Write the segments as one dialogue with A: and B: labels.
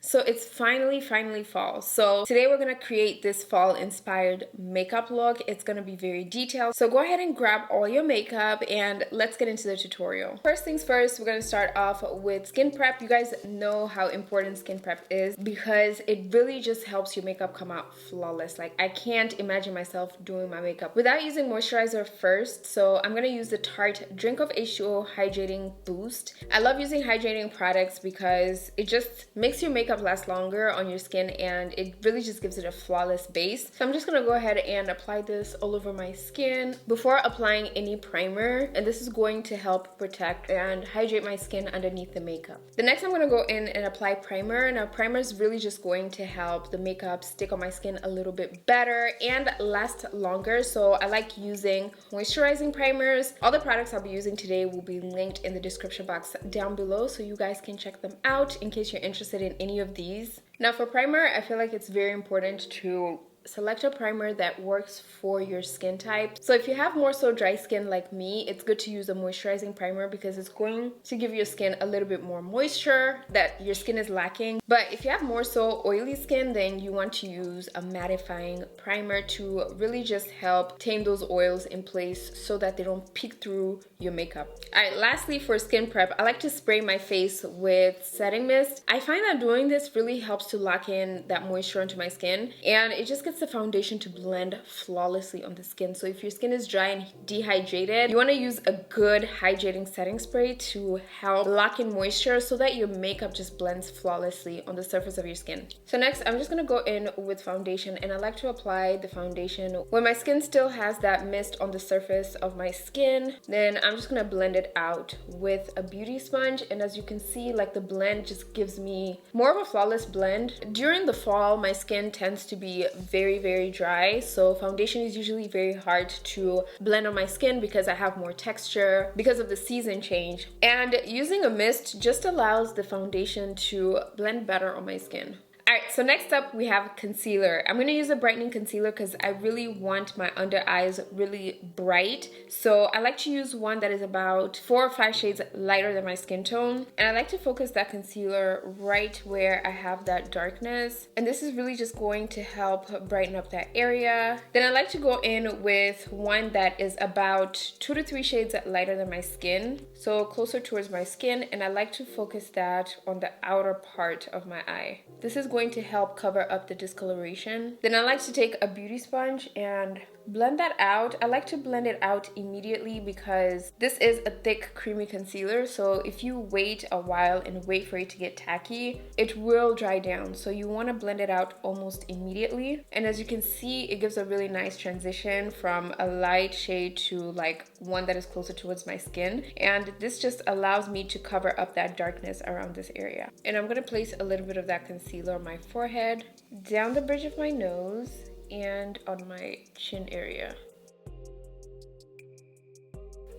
A: So it's finally fall. So today we're gonna create this fall inspired makeup look. It's gonna be very detailed. So go ahead and grab all your makeup and let's get into the tutorial. First things first, we're gonna start off with skin prep. You guys know how important skin prep is because it really just helps your makeup come out flawless. Like, I can't imagine myself doing my makeup without using moisturizer first. So I'm gonna use the Tarte Drink of H2O Hydrating Boost. I love using hydrating products because it just makes your makeup last longer on your skin and it really just gives it a flawless base. So I'm just gonna go ahead and apply this all over my skin before applying any primer, and this is going to help protect and hydrate my skin underneath the makeup. The next I'm gonna go in and apply primer. Now primer is really just going to help the makeup stick on my skin a little bit better and last longer. So I like using moisturizing primers. All the products I'll be using today will be linked in the description box down below so you guys can check them out in case you're interested in any of these. Now for primer, I feel like it's very important to select a primer that works for your skin type. So if you have more so dry skin like me, it's good to use a moisturizing primer because it's going to give your skin a little bit more moisture that your skin is lacking. But if you have more so oily skin, then you want to use a mattifying primer to really just help tame those oils in place so that they don't peek through your makeup. All right, lastly for skin prep, I like to spray my face with setting mist. I find that doing this really helps to lock in that moisture onto my skin, and it just gets the foundation to blend flawlessly on the skin. So if your skin is dry and dehydrated, you want to use a good hydrating setting spray to help lock in moisture so that your makeup just blends flawlessly on the surface of your skin. So next, I'm just going to go in with foundation, and I like to apply the foundation when my skin still has that mist on the surface of my skin. Then I'm just going to blend it out with a beauty sponge, and as you can see, like, the blend just gives me more of a flawless blend. During the fall, my skin tends to be very dry, so foundation is usually very hard to blend on my skin because I have more texture because of the season change, and using a mist just allows the foundation to blend better on my skin. Alright, so next up we have concealer. I'm going to use a brightening concealer because I really want my under eyes really bright. So I like to use one that is about 4 or 5 shades lighter than my skin tone. And I like to focus that concealer right where I have that darkness. And this is really just going to help brighten up that area. Then I like to go in with one that is about 2 to 3 shades lighter than my skin. So closer towards my skin. And I like to focus that on the outer part of my eye. This is going to help cover up the discoloration. Then I like to take a beauty sponge and blend that out. I like to blend it out immediately because this is a thick creamy concealer, so if you wait a while and wait for it to get tacky, it will dry down. So you want to blend it out almost immediately, and as you can see, it gives a really nice transition from a light shade to like one that is closer towards my skin, and this just allows me to cover up that darkness around this area. And I'm going to place a little bit of that concealer on my forehead, down the bridge of my nose, and on my chin area.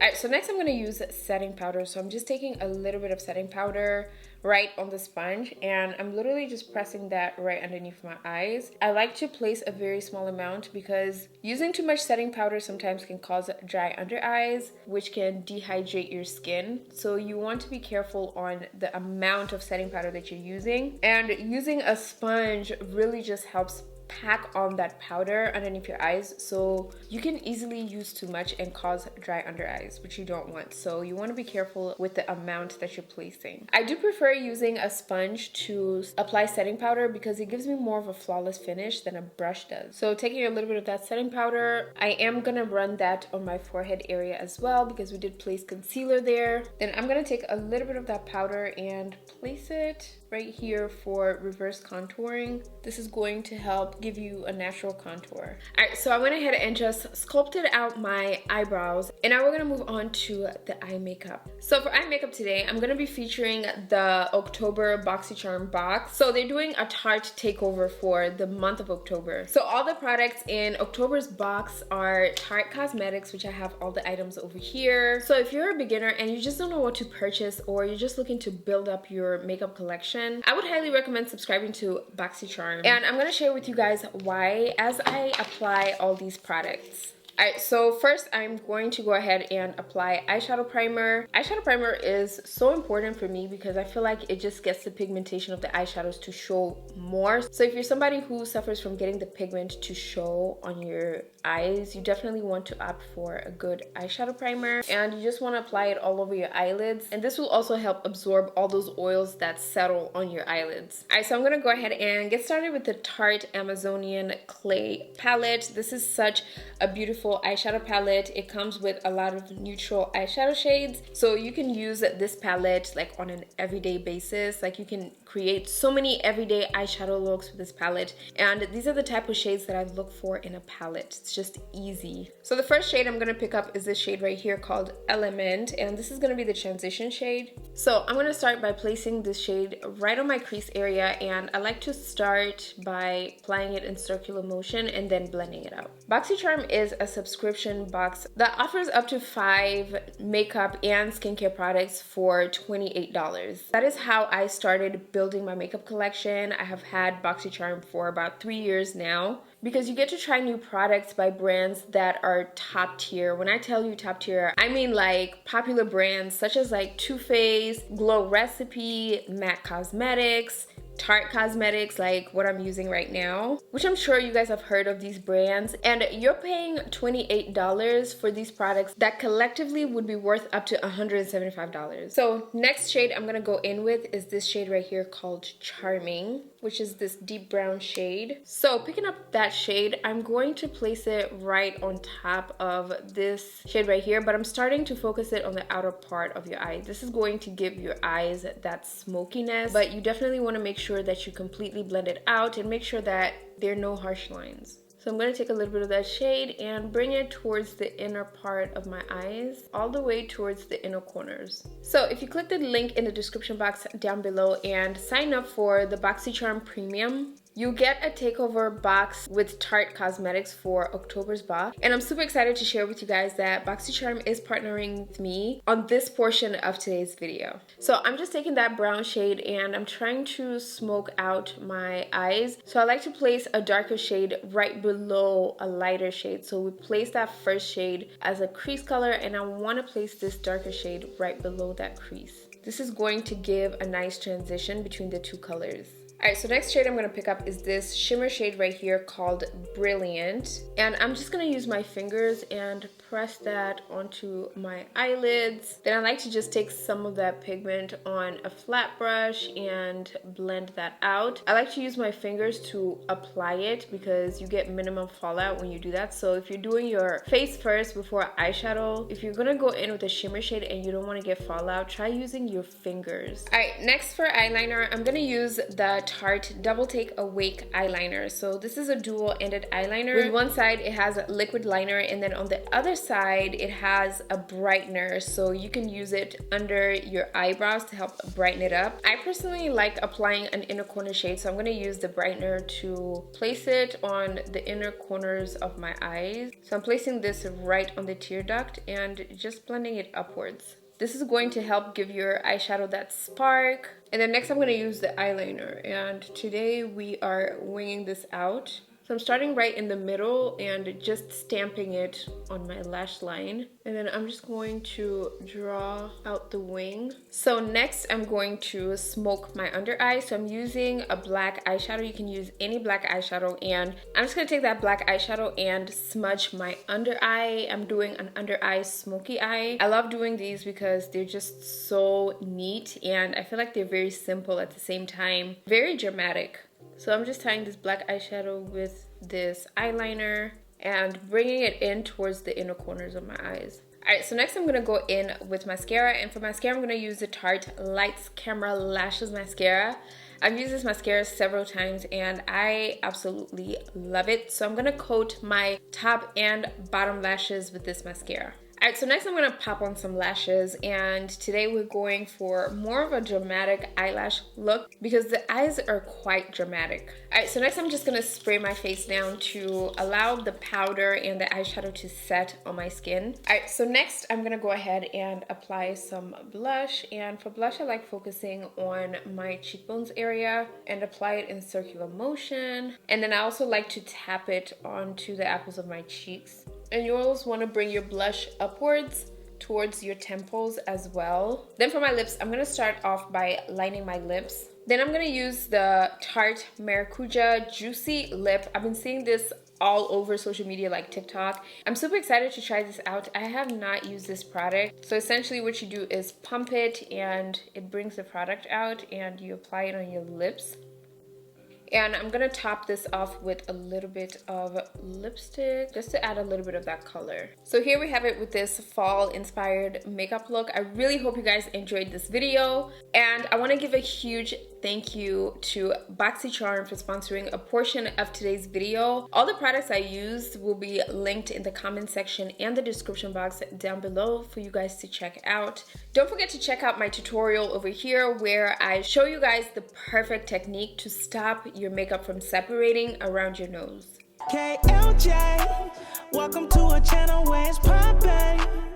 A: Alright, so next I'm going to use setting powder. So I'm just taking a little bit of setting powder right on the sponge, and I'm literally just pressing that right underneath my eyes. I like to place a very small amount because using too much setting powder sometimes can cause dry under eyes, which can dehydrate your skin. So you want to be careful on the amount of setting powder that you're using, and using a sponge really just helps pack on that powder underneath your eyes, so you can easily use too much and cause dry under eyes, which you don't want. So you want to be careful with the amount that you're placing. I do prefer using a sponge to apply setting powder because it gives me more of a flawless finish than a brush does. So taking a little bit of that setting powder, I am gonna run that on my forehead area as well because we did place concealer there. Then I'm gonna take a little bit of that powder and place it right here for reverse contouring. This is going to help give you a natural contour. Alright, so I went ahead and just sculpted out my eyebrows, and now we're gonna move on to the eye makeup. So for eye makeup today, I'm gonna be featuring the October BoxyCharm box. So they're doing a Tarte takeover for the month of October. So all the products in October's box are Tarte Cosmetics, which I have all the items over here. So if you're a beginner and you just don't know what to purchase, or you're just looking to build up your makeup collection, I would highly recommend subscribing to BoxyCharm. And I'm gonna share with you guys why as I apply all these products. Alright, so first I'm going to go ahead and apply eyeshadow primer. Eyeshadow primer is so important for me because I feel like it just gets the pigmentation of the eyeshadows to show more. So if you're somebody who suffers from getting the pigment to show on your eyes, you definitely want to opt for a good eyeshadow primer, and you just want to apply it all over your eyelids, and this will also help absorb all those oils that settle on your eyelids. Alright, so I'm gonna go ahead and get started with the Tarte Amazonian Clay palette. This is such a beautiful eyeshadow palette. It comes with a lot of neutral eyeshadow shades, so you can use this palette like on an everyday basis. Like you can create so many everyday eyeshadow looks with this palette, and these are the type of shades that I look for in a palette. It's just easy. So the first shade I'm gonna pick up is this shade right here called Element, and this is gonna be the transition shade. So I'm gonna start by placing this shade right on my crease area, and I like to start by applying it in circular motion and then blending it out. BoxyCharm is a subscription box that offers up to 5 makeup and skincare products for $28. That is how I started building my makeup collection. I have had BoxyCharm for about 3 years now, because you get to try new products by brands that are top tier. When I tell you top tier, I mean like popular brands such as like Too Faced, Glow Recipe, MAC Cosmetics, Tarte Cosmetics, like what I'm using right now, which I'm sure you guys have heard of these brands, and you're paying $28 for these products that collectively would be worth up to $175. So next shade I'm gonna go in with is this shade right here called Charming, which is this deep brown shade. So picking up that shade, I'm going to place it right on top of this shade right here, but I'm starting to focus it on the outer part of your eye. This is going to give your eyes that smokiness, but you definitely want to make sure that you completely blend it out and make sure that there are no harsh lines. So I'm going to take a little bit of that shade and bring it towards the inner part of my eyes, all the way towards the inner corners. So if you click the link in the description box down below and sign up for the BoxyCharm Premium, you get a takeover box with Tarte Cosmetics for October's box. And I'm super excited to share with you guys that BoxyCharm is partnering with me on this portion of today's video. So I'm just taking that brown shade and I'm trying to smoke out my eyes. So I like to place a darker shade right below a lighter shade. So we place that first shade as a crease color, and I want to place this darker shade right below that crease. This is going to give a nice transition between the two colors. Alright, so next shade I'm going to pick up is this shimmer shade right here called Brilliant. And I'm just going to use my fingers and press that onto my eyelids. Then I like to just take some of that pigment on a flat brush and blend that out. I like to use my fingers to apply it because you get minimum fallout when you do that. So if you're doing your face first before eyeshadow, if you're going to go in with a shimmer shade and you don't want to get fallout, try using your fingers. Alright, next for eyeliner, I'm going to use the Tarte Double Take Awake eyeliner. So this is a dual-ended eyeliner. With one side it has a liquid liner, and then on the other side it has a brightener, so you can use it under your eyebrows to help brighten it up. I personally like applying an inner corner shade, so I'm going to use the brightener to place it on the inner corners of my eyes. So I'm placing this right on the tear duct and just blending it upwards. This is going to help give your eyeshadow that spark. And then next I'm going to use the eyeliner, and today we are winging this out. So I'm starting right in the middle and just stamping it on my lash line. And then I'm just going to draw out the wing. So next I'm going to smoke my under eye. So I'm using a black eyeshadow. You can use any black eyeshadow. And I'm just going to take that black eyeshadow and smudge my under eye. I'm doing an under eye smoky eye. I love doing these because they're just so neat, and I feel like they're very simple at the same time. Very dramatic. So I'm just tying this black eyeshadow with this eyeliner and bringing it in towards the inner corners of my eyes. Alright, so next I'm going to go in with mascara, and for mascara I'm going to use the Tarte Lights Camera Lashes Mascara. I've used this mascara several times and I absolutely love it. So I'm going to coat my top and bottom lashes with this mascara. Alright, so next I'm going to pop on some lashes, and today we're going for more of a dramatic eyelash look because the eyes are quite dramatic. Alright, so next I'm just going to spray my face down to allow the powder and the eyeshadow to set on my skin. Alright, so next I'm going to go ahead and apply some blush, and for blush I like focusing on my cheekbones area and apply it in circular motion, and then I also like to tap it onto the apples of my cheeks. And you always want to bring your blush upwards towards your temples as well. Then for my lips, I'm gonna start off by lining my lips. Then I'm gonna use the Tarte Maracuja Juicy Lip. I've been seeing this all over social media like TikTok. I'm super excited to try this out. I have not used this product. So essentially what you do is pump it and it brings the product out and you apply it on your lips. And I'm gonna top this off with a little bit of lipstick just to add a little bit of that color. So here we have it with this fall inspired makeup look. I really hope you guys enjoyed this video. And I wanna give a huge thank you to BoxyCharm for sponsoring a portion of today's video. All the products I used will be linked in the comment section and the description box down below for you guys to check out. Don't forget to check out my tutorial over here where I show you guys the perfect technique to stop your makeup from separating around your nose. KLJ, welcome to a channel where it's poppin'.